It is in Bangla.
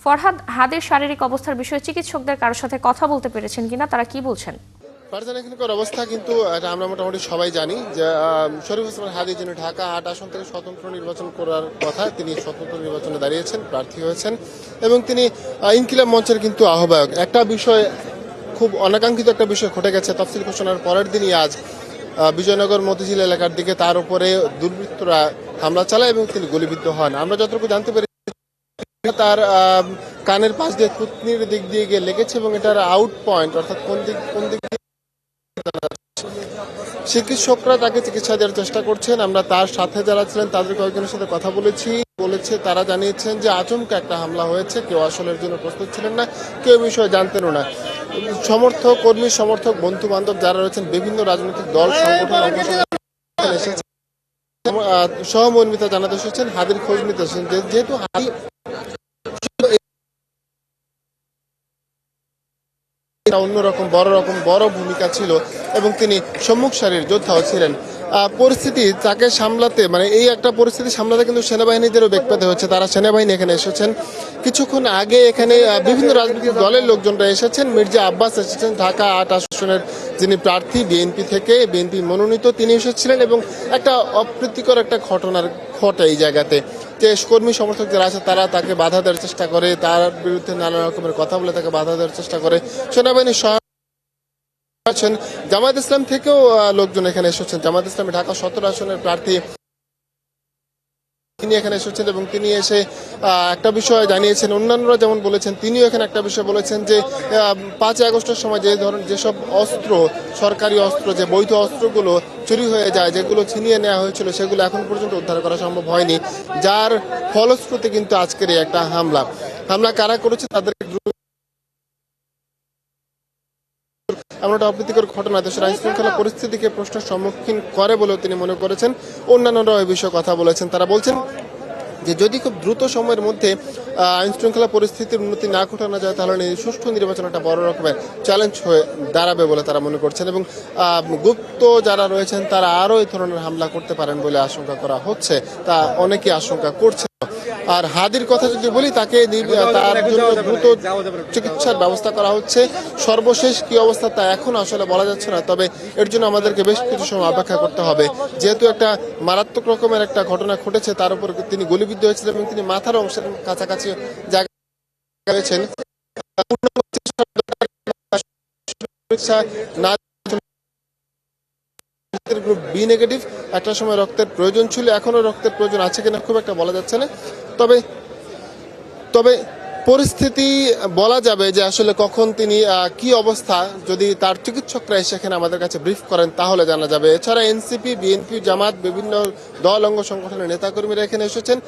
ফরহাদ, হাদের শারীরিক অবস্থার বিষয়ে চিকিৎসকদের কারোর সাথে কথা বলতে পেরেছেন কিনা, তারা কি বলছেন? ফারজানা, এখানকার অবস্থা কিন্তু আমরা মোটামুটি সবাই জানি যে শরীফ ওসমান হাদী যিনি ঢাকা ৮ আসন থেকে স্বতন্ত্র নির্বাচন করার কথা, তিনি স্বতন্ত্র নির্বাচনে দাঁড়িয়েছেন, প্রার্থী হয়েছেন এবং তিনি ইনকিলাব মঞ্চের কিন্তু আহ্বায়ক। একটা বিষয়, খুব অনাকাঙ্ক্ষিত একটা বিষয় ঘটে গেছে। তফসিল ঘোষণার পরের দিনই আজ বিজয়নগর মতিঝিল এলাকার দিকে তার উপরে দুর্বৃত্তরা হামলা চালায় এবং তিনি গুলিবিদ্ধ হন। আমরা যতটুকু জানতে পেরেছি তার কানের পাশ দিয়ে থুতনির দিক দিয়ে গিয়ে লেগেছে এবং এটার আউট পয়েন্ট অর্থাৎ কোন দিক চিকিৎসকরা তাকে চিকিৎসা দেওয়ার চেষ্টা করছেন। আমরা তার সাথে যারা ছিলেন তাদের কয়েকজনের সাথে কথা বলেছে তারা জানিয়েছেন যে আচমকা একটা হামলা হয়েছে, কেউ আসলে এর জন্য প্রস্তুত ছিলেন না, কেউ বিষয়ে জানতেনও না। কর্মী সমর্থক বন্ধু বান্ধব যারা রয়েছেন, বিভিন্ন রাজনৈতিক দল সংগঠন এসেছেন, সহমর্মিতা জানাতে এসেছেন, হাদির খোঁজ নিতে এসেছেন। যেহেতু হাদি অন্যরকম বড় ভূমিকা ছিল এবং তিনি সম্মুখ সারির যোদ্ধাও ছিলেন। পরিস্থিতি তাকে সামলাতে, মানে এই একটা পরিস্থিতি সামলাতে কিন্তু সেনাবাহিনীদেরও বেগ পেতে হচ্ছে। তারা সেনাবাহিনী এখানে এসেছেন। কিছুক্ষণ আগে এখানে বিভিন্ন রাজনৈতিক দলের লোকজনরা এসেছেন। মির্জা আব্বাস এসেছেন, ঢাকা ৮ আসনের যিনি প্রার্থী বিএনপি থেকে, বিএনপি মনোনীত, তিনি এসেছিলেন এবং একটা অপ্রীতিকর একটা ঘটনার ঘটে এই জায়গাতে যে কর্মী সমর্থক যারা আছে তারা তাকে বাধা দেওয়ার চেষ্টা করে, তার বিরুদ্ধে নানা রকমের কথা বলে তাকে বাধা দেওয়ার চেষ্টা করে। সেনাবাহিনী আছেন, জামায়াত ইসলাম থেকেও লোকজন এখানে এসেছেন। জামায়াত ইসলামী ঢাকা ১৭ আসনের প্রার্থী তিনি এখানে এসেছেন এবং তিনি এসে একটা বিষয় জানিয়েছেন। অন্যান্যরা যেমন বলেছেন, তিনিও এখানে একটা বিষয় বলেছেন যে ৫ আগস্টের সময় যেসব অস্ত্র, সরকারি অস্ত্র, যে বৈধ অস্ত্রগুলো চুরি হয়ে যায়, যেগুলো ছিনিয়ে নেওয়া হয়েছিল, সেগুলো এখন পর্যন্ত উদ্ধার করা সম্ভব হয়নি, যার ফলশ্রুতি কিন্তু আজকের এই একটা হামলা কারা করেছে তাদের এমন একটা অপ্রীতিকর ঘটনা দেশের আইন শৃঙ্খলা পরিস্থিতিকে প্রশ্নের সম্মুখীন করে বলেও তিনি মনে করেছেন। অন্যান্যরাও এই বিষয়ে কথা বলেছেন। তারা বলছেন যে যদি খুব দ্রুত সময়ের মধ্যে আইন শৃঙ্খলা পরিস্থিতির উন্নতি না ঘটানো যায় তাহলে সুষ্ঠু নির্বাচন একটা বড় রকমের চ্যালেঞ্জ হয়ে দাঁড়াবে বলে তারা মনে করছেন এবং গুপ্ত যারা রয়েছেন তারা আরও এই ধরনের হামলা করতে পারেন বলে আশঙ্কা করা হচ্ছে, তা অনেকেই আশঙ্কা করছে। আর হাদির কথা যদি বলি, তাকে তার জন্য দ্রুত চিকিৎসার ব্যবস্থা করা হচ্ছে। সর্বশেষ কি অবস্থা তা এখন আসলে বলা যাচ্ছে না, তবে এর জন্য আমাদেরকে বেশ কিছু সময় অপেক্ষা করতে হবে। যেহেতু একটা মারাত্মক রকমের একটা ঘটনা ঘটেছে, তার উপর তিনি গুলিবিদ্ধ হয়েছিলেন এবং তিনি মাথার অংশের কাছাকাছি জায়গায় রয়েছেন। গ্রুপ বি নেগেটিভ, একটা সময় রক্তের প্রয়োজন ছিল, এখনো রক্তের প্রয়োজন আছে কিনা খুব একটা বলা যাচ্ছে না। তবে পরিস্থিতি বলা যাবে যে আসলে কখন তিনি কি অবস্থা, যদি তার চিকিৎসকরা সেখানে আমাদের কাছে ব্রিফ করেন তাহলে জানা যাবে। এছাড়া এনসিপি, বিএনপি, জামাত, বিভিন্ন দল অঙ্গ সংগঠনের নেতাকর্মীরা এখানে এসেছেন।